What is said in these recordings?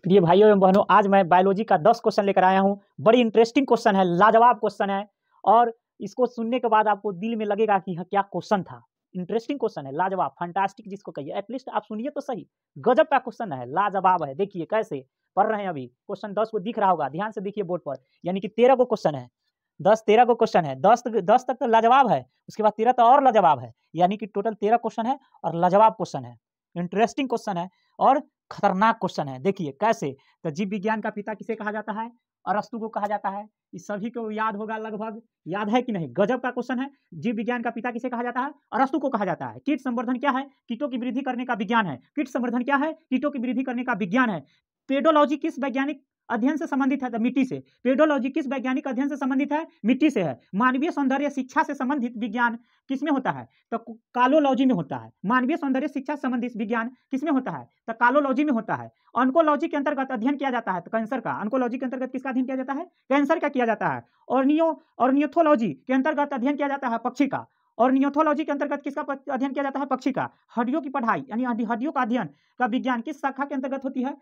प्रिय भाइयों एवं बहनों, आज मैं बायोलॉजी का 10 क्वेश्चन लेकर आया हूँ। बड़ी इंटरेस्टिंग क्वेश्चन है, लाजवाब क्वेश्चन है और इसको सुनने के बाद आपको दिल में लगेगा कि हाँ क्या क्वेश्चन था। इंटरेस्टिंग क्वेश्चन है, लाजवाब, फैंटास्टिक जिसको कहिए। एटलीस्ट आप सुनिए तो सही, गजब का क्वेश्चन है, लाजवाब है। देखिए कैसे पढ़ रहे हैं अभी। क्वेश्चन 10 को दिख रहा होगा, ध्यान से देखिए बोर्ड पर। यानी कि 13 को क्वेश्चन है, 13 को क्वेश्चन है। 10 तक तो लाजवाब है, उसके बाद 13 तो और लाजवाब है। यानी कि टोटल 13 क्वेश्चन है और लाजवाब क्वेश्चन है, इंटरेस्टिंग क्वेश्चन है और खतरनाक क्वेश्चन है। देखिए कैसे। तो जीव विज्ञान का पिता किसे कहा जाता है? अरस्तु को कहा जाता है। इस सभी को याद होगा लगभग, याद है कि नहीं? गजब का क्वेश्चन है। जीव विज्ञान का पिता किसे कहा जाता है? अरस्तु को कहा जाता है। कीट संवर्धन क्या है? कीटों की वृद्धि करने का विज्ञान है। कीट संवर्धन क्या है? कीटों की वृद्धि करने का विज्ञान है। पेडोलॉजी किस वैज्ञानिक अध्ययन से संबंधित है? तो मिट्टी से। पेडोलॉजी किस वैज्ञानिक अध्ययन से संबंधित है? मिट्टी से है। मानवीय सौंदर्य शिक्षा से संबंधित विज्ञान किसमें होता है? तो कालोलॉजी में होता है। मानवीय सौंदर्य शिक्षा से संबंधित विज्ञान किसमें होता है? तो कालोलॉजी में होता है। ऑन्कोलॉजी के अंतर्गत अध्ययन किया जाता है तो कैंसर का। ऑन्कोलॉजी के अंतर्गत किसका अध्ययन किया जाता है? कैंसर का किया जाता है। ऑर्नियोथोलॉजी के अंतर्गत अध्ययन किया जाता है पक्षी का। और नियोथोलॉजी के अंतर्गत किसका अध्ययन किया जाता है? पक्षी का। हड्डियों की पढ़ाई यानी हड्डियों का अध्ययन का विज्ञान किस शाखा के अंतर्गत होती है?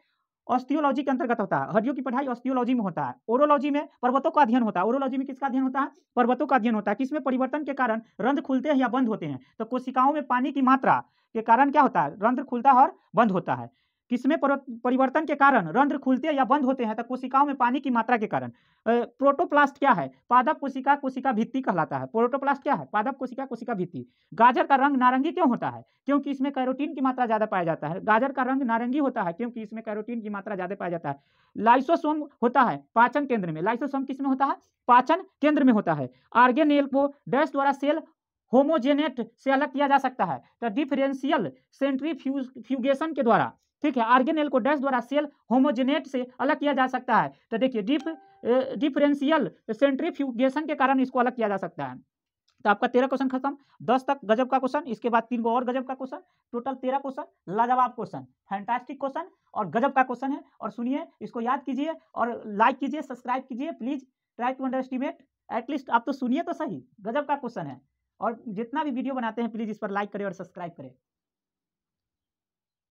ऑस्टियोलॉजी के अंतर्गत होता है। हड्डियों की पढ़ाई ऑस्टियोलॉजी में होता है। ओरोलॉजी में पर्वतों का अध्ययन होता है। ओरोलॉजी में किसका अध्ययन होता है? पर्वतों का अध्ययन होता है। किसमें परिवर्तन के कारण रंध्र खुलते हैं या बंद होते हैं? तो कोशिकाओं में पानी की मात्रा के कारण क्या होता है? रंध्र खुलता है और बंद होता है। किसमें परिवर्तन के कारण रंध्र खुलते या बंद होते हैं? तो कोशिकाओं में पानी की मात्रा के कारण। प्रोटोप्लास्ट क्या है? पादप कोशिका, कोशिका भित्ति कहलाता है। प्रोटोप्लास्ट क्या है? पादप कोशिका, कोशिका भित्ति। गाजर का रंग नारंगी क्यों होता है? क्योंकि इसमें कैरोटीन की मात्रा ज्यादा पाया जाता है। गाजर का रंग नारंगी होता है क्योंकि इसमें कैरोटीन की मात्रा ज्यादा पाया जाता है। लाइसोसोम होता है पाचन केंद्र में। लाइसोसोम किसमें होता है? पाचन केंद्र में होता है। आर्गेनेल को डैश द्वारा सेल होमोजेनेट से अलग किया जा सकता है? तो डिफरेंशियल सेंट्रीफ्यूगेशन के द्वारा। ठीक है, आर्गेनेल को डैश द्वारा सेल होमोजेनेट से अलग किया जा सकता है। तो देखिए डिफरेंशियल सेंट्रीफ्यूगेशन के कारण इसको अलग किया जा सकता है। तो आपका 13 क्वेश्चन खत्म। 10 तक गजब का क्वेश्चन, इसके बाद 3 को और गजब का क्वेश्चन। टोटल 13 क्वेश्चन, लाजवाब क्वेश्चन, फैंटास्टिक क्वेश्चन और गजब का क्वेश्चन है। और सुनिए, इसको याद कीजिए और लाइक कीजिए, सब्सक्राइब कीजिए। Please try to underestimate. At least आप तो सुनिए तो सही, गजब का क्वेश्चन है। और जितना भी वीडियो बनाते हैं प्लीज इस पर लाइक करें और सब्सक्राइब करें।